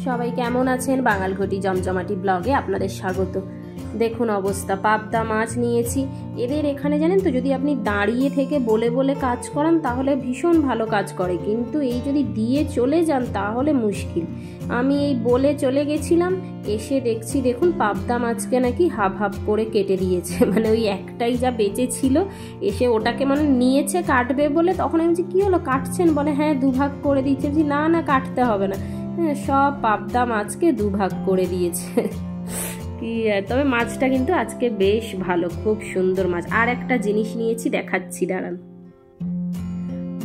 সবাই কেমন আছেন? বাঙালঘটি জমজমাটি ব্লগে আপনাদের স্বাগত। দেখুন অবস্থা, পাবদা মাছ নিয়েছি। এদের এখানে জানেন তো, যদি আপনি দাঁড়িয়ে থেকে বলে বলে কাজ করান তাহলে ভীষণ ভালো কাজ করে, কিন্তু এই যদি দিয়ে চলে যান তাহলে মুশকিল। আমি এই বলে চলে গেছিলাম, এসে দেখছি দেখুন পাবদা মাছকে নাকি হাফ হাফ করে কেটে দিয়েছে। মানে ওই একটাই যা বেঁচে ছিল, এসে ওটাকে মানে নিয়েছে কাটবে বলে। তখন আমি বলছি কী হলো, কাটছেন? বলে হ্যাঁ দুভাগ করে দিচ্ছে। না না, কাটতে হবে না। হ্যাঁ, সব পাবদা মাছকে দুভাগ করে দিয়েছে। কি তবে মাছটা কিন্তু আজকে বেশ ভালো, খুব সুন্দর মাছ। আর একটা জিনিস নিয়েছি, দেখাচ্ছি দাঁড়ান।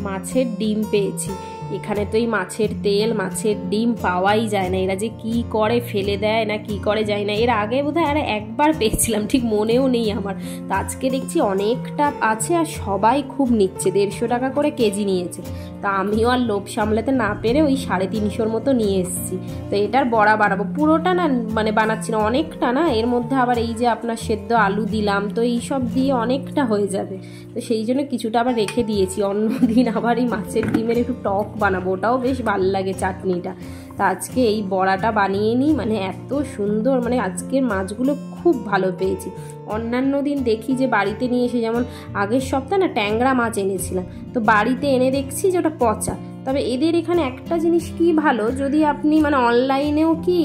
মাছের ডিম পেয়েছি। এখানে তো এই মাছের তেল, মাছের ডিম পাওয়াই যায় না। এরা যে কি করে, ফেলে দেয় না কি করে যায় না। এর আগে বোধহয় আর একবার পেয়েছিলাম, ঠিক মনেও নেই আমার। তো আজকে দেখছি অনেকটা আছে আর সবাই খুব নিচ্ছে। 150 টাকা করে কেজি নিয়েছে। তা আমিও আর লোভ সামলাতে না পেরে ওই 350 মতো নিয়ে এসেছি। তো এটার বড়া বানাবো। পুরোটা না মানে বানাচ্ছি না, অনেকটা না। এর মধ্যে আবার এই যে আপনার সেদ্ধ আলু দিলাম, তো এই সব দিয়ে অনেকটা হয়ে যাবে। তো সেই জন্য কিছুটা আবার রেখে দিয়েছি। অন্যদিন আবার এই মাছের ডিমের একটু টক বানাবো, ওটাও বেশ ভালো লাগে চাটনিটা। তা আজকে এই বড়াটা বানিয়ে নিই। মানে এত সুন্দর, মানে আজকের মাছগুলো খুব ভালো পেয়েছি। অন্যান্য দিন দেখি যে বাড়িতে নিয়ে এসে, যেমন আগের সপ্তাহে না ট্যাংরা মাছ এনেছিলাম, তো বাড়িতে এনে দেখছি যে ওটা পচা। তবে এদের এখানে একটা জিনিস কি ভালো, যদি আপনি মানে অনলাইনেও কি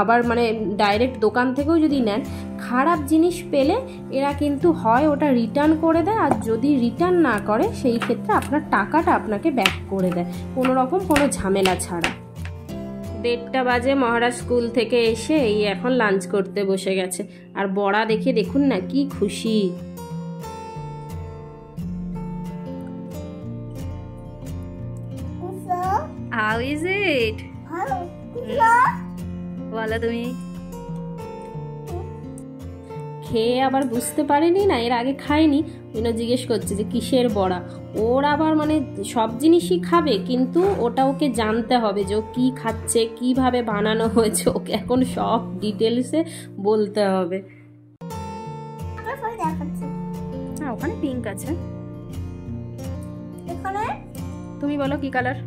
আবার মানে ডাইরেক্ট দোকান থেকেও যদি নেন, খারাপ জিনিস পেলে এরা কিন্তু হয় ওটা রিটার্ন করে দেয়, আর যদি রিটার্ন না করে সেই ক্ষেত্রে আপনার টাকাটা আপনাকে ব্যাক করে দেয়, কোনো রকম কোনো ঝামেলা ছাড়া। 1:30 বাজে, মহারাজ স্কুল থেকে এসে এই এখন লাঞ্চ করতে বসে গেছে। আর বড়া দেখে দেখুন না কি খুশি। How is it? বলো তুমি। খেয়ে আবার বুঝতে পারেনি না, এর আগে খায়নি, জিজ্ঞেস করছে যে কিসের বড়া। ওর আবার মানে সব জিনিসই খাবে, কিন্তু ওটা ওকে জানতে হবে যে ও কী খাচ্ছে, কিভাবে বানানো হয়েছে, ওকে এখন সব ডিটেলসে বলতে হবে। হ্যাঁ, ওখানে পিঙ্ক আছে। তুমি বলো কি colour?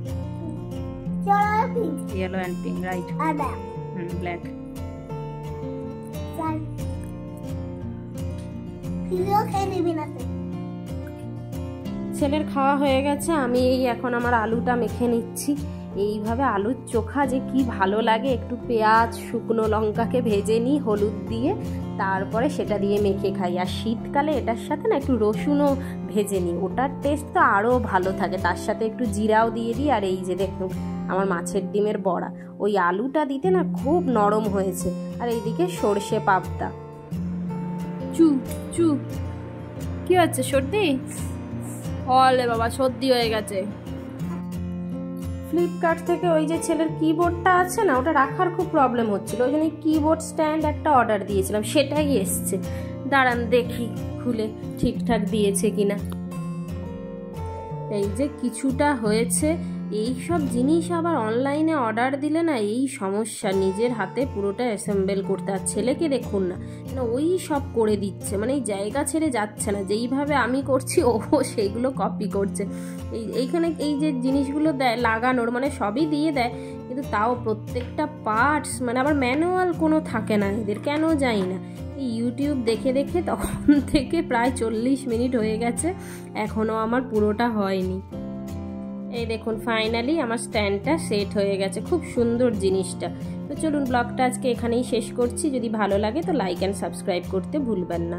Yellow and pink, right? Black. ছেলের খাওয়া হয়ে গেছে, আমি এই এখন আমার আলুটা মেখে নিচ্ছি। এইভাবে আলুর চোখা যে কি ভালো লাগে, একটু পেঁয়াজ শুকনো লঙ্কাকে ভেজে নিই হলুদ দিয়ে, তারপরে সেটা দিয়ে মেখে খাই। আর শীতকালে এটার সাথে না একটু রসুনও ভেজে নিই, ওটার টেস্ট তো আরও ভালো থাকে। তার সাথে একটু জিরাও দিয়ে দিই। আর এই যে দেখুন আমার মাছের ডিমের বড়া, ওই আলুটা দিতে না খুব নরম হয়েছে। আর এইদিকে সর্ষে পাবদা। চু চু, কি হচ্ছে? সর্দি? হলে বাবা, সর্দি হয়ে গেছে। ফ্লিপকার্ট থেকে ওই যে ছেলের কিবোর্ডটা আছে না, ওটা রাখার খুব প্রবলেম হচ্ছিল, ওই জন্য কিবোর্ড স্ট্যান্ড একটা অর্ডার দিয়েছিলাম, সেটাই এসছে। দাঁড়ান দেখি খুলে ঠিকঠাক দিয়েছে কিনা। এই যে কিছুটা হয়েছে। এই সব জিনিস আবার অনলাইনে অর্ডার দিলে না এই সমস্যা, নিজের হাতে পুরোটা অ্যাসেম্বল করতে। আর ছেলেকে দেখুন না, ওই সব করে দিচ্ছে, মানে এই জায়গা ছেড়ে যাচ্ছে না। যেইভাবে আমি করছি ও সেইগুলো কপি করছে। এইখানে এই যে জিনিসগুলো দেয় লাগানোর, মানে সবই দিয়ে দেয়, কিন্তু তাও প্রত্যেকটা পার্টস মানে আবার ম্যানুয়াল কোনো থাকে না এদের, কেন জানি না। ইউটিউব দেখে দেখে তখন থেকে প্রায় 40 মিনিট হয়ে গেছে, এখনও আমার পুরোটা হয়নি। এই দেখুন ফাইনালি আমার স্ট্যান্ডটা সেট হয়ে গেছে, খুব সুন্দর জিনিসটা। তো চলুন ব্লগটা আজকে এখানেই শেষ করছি। যদি ভালো লাগে তো লাইক অ্যান্ড সাবস্ক্রাইব করতে ভুলবেন না।